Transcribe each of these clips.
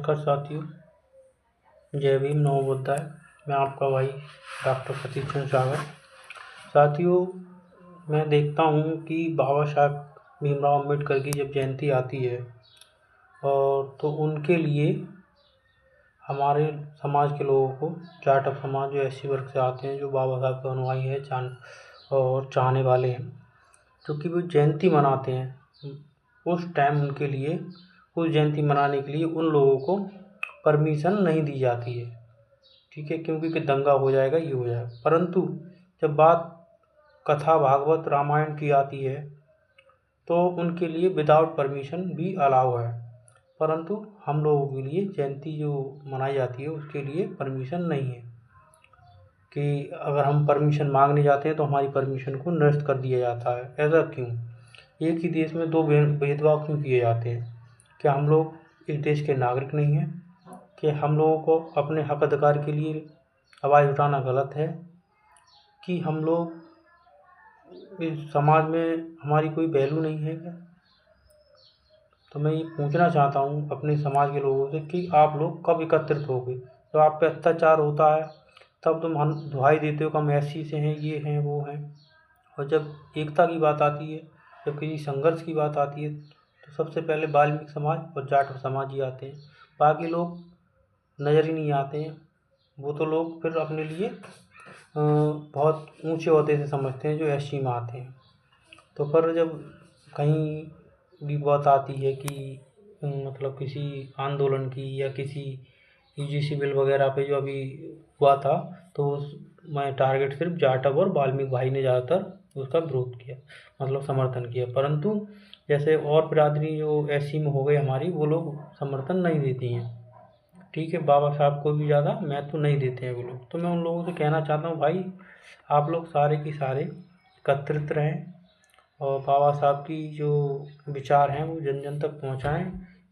नमस्कार साथियों, जय भीम, नमो बुद्धाय। मैं आपका भाई डॉक्टर सतीश चंद्र सागर। साथियों, मैं देखता हूँ कि बाबा साहब भीमराव अम्बेडकर की जब जयंती आती है और तो उनके लिए हमारे समाज के लोगों को, जाटव समाज जो SC वर्ग से आते हैं, जो बाबा साहब के अनुयायी हैं और चाहने वाले हैं, क्योंकि वो जयंती मनाते हैं, उस टाइम उनके लिए उस जयंती मनाने के लिए उन लोगों को परमिशन नहीं दी जाती है। ठीक है, क्योंकि कि दंगा हो जाएगा, ये हो जाएगा। परंतु जब बात कथा भागवत रामायण की आती है तो उनके लिए विदाउट परमिशन भी अलाउ है। परंतु हम लोगों के लिए जयंती जो मनाई जाती है उसके लिए परमिशन नहीं है, कि अगर हम परमिशन मांगने जाते हैं तो हमारी परमिशन को निरस्त कर दिया जाता है। ऐसा क्यों? एक ही देश में दो भेदभाव क्यों किए जाते हैं? क्या हम लोग इस देश के नागरिक नहीं हैं? कि हम लोगों को अपने हक अधिकार के लिए आवाज़ उठाना गलत है? कि हम लोग इस समाज में हमारी कोई वैल्यू नहीं है क्या? तो मैं ये पूछना चाहता हूँ अपने समाज के लोगों से कि आप लोग कब एकत्रित होगे? जब आप पे अत्याचार होता है तब तुम हम दुहाई देते हो कि हम SC से हैं, ये हैं, वो हैं। और जब एकता की बात आती है, जब किसी संघर्ष की बात आती है, तो सबसे पहले वाल्मीकि समाज और जाटव समाज ही आते हैं। बाकी लोग नज़र ही नहीं आते हैं। वो तो लोग फिर अपने लिए बहुत ऊंचे ओहदे से समझते हैं जो SC में आते हैं। तो पर जब कहीं भी बात आती है कि मतलब किसी आंदोलन की या किसी UGC बिल वगैरह पे जो अभी हुआ था, तो मैं टारगेट सिर्फ जाटव और वाल्मीकि भाई ने ज़्यादातर उसका विरोध किया, मतलब समर्थन किया। परंतु जैसे और बिरादरी जो SC में हो गई हमारी, वो लोग समर्थन नहीं देती हैं। ठीक है, बाबा साहब को भी ज़्यादा महत्व नहीं देते हैं वो लोग। तो मैं उन लोगों से कहना चाहता हूँ, भाई आप लोग सारे के सारे एकत्रित रहें और बाबा साहब की जो विचार हैं वो जन जन तक पहुँचाएँ,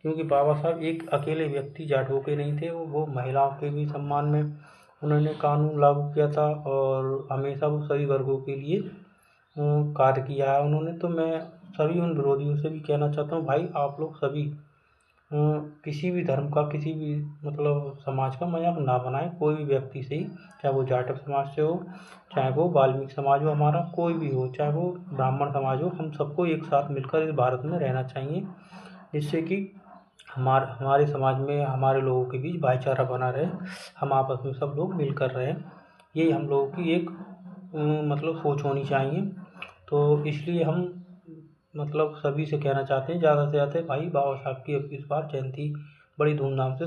क्योंकि बाबा साहब एक अकेले व्यक्ति जाटवों के नहीं थे। वो महिलाओं के भी सम्मान में उन्होंने कानून लागू किया था और हमेशा वो सभी वर्गों के लिए कार्य किया है उन्होंने। तो मैं सभी उन विरोधियों से भी कहना चाहता हूँ, भाई आप लोग सभी किसी भी धर्म का, किसी भी मतलब समाज का मजाक ना बनाएं, कोई भी व्यक्ति से ही, चाहे वो जाटव समाज से हो, चाहे वो वाल्मीकि समाज हो, हमारा कोई भी हो, चाहे वो ब्राह्मण समाज हो, हम सबको एक साथ मिलकर इस भारत में रहना चाहिए, जिससे कि हमारे समाज में हमारे लोगों के बीच भाईचारा बना रहे, हम आपस में सब लोग मिलकर रहें। यही हम लोगों की एक मतलब सोच होनी चाहिए। तो इसलिए हम मतलब सभी से कहना चाहते हैं, ज़्यादा से ज़्यादा भाई बाबा साहब की इस बार जयंती बड़ी धूमधाम से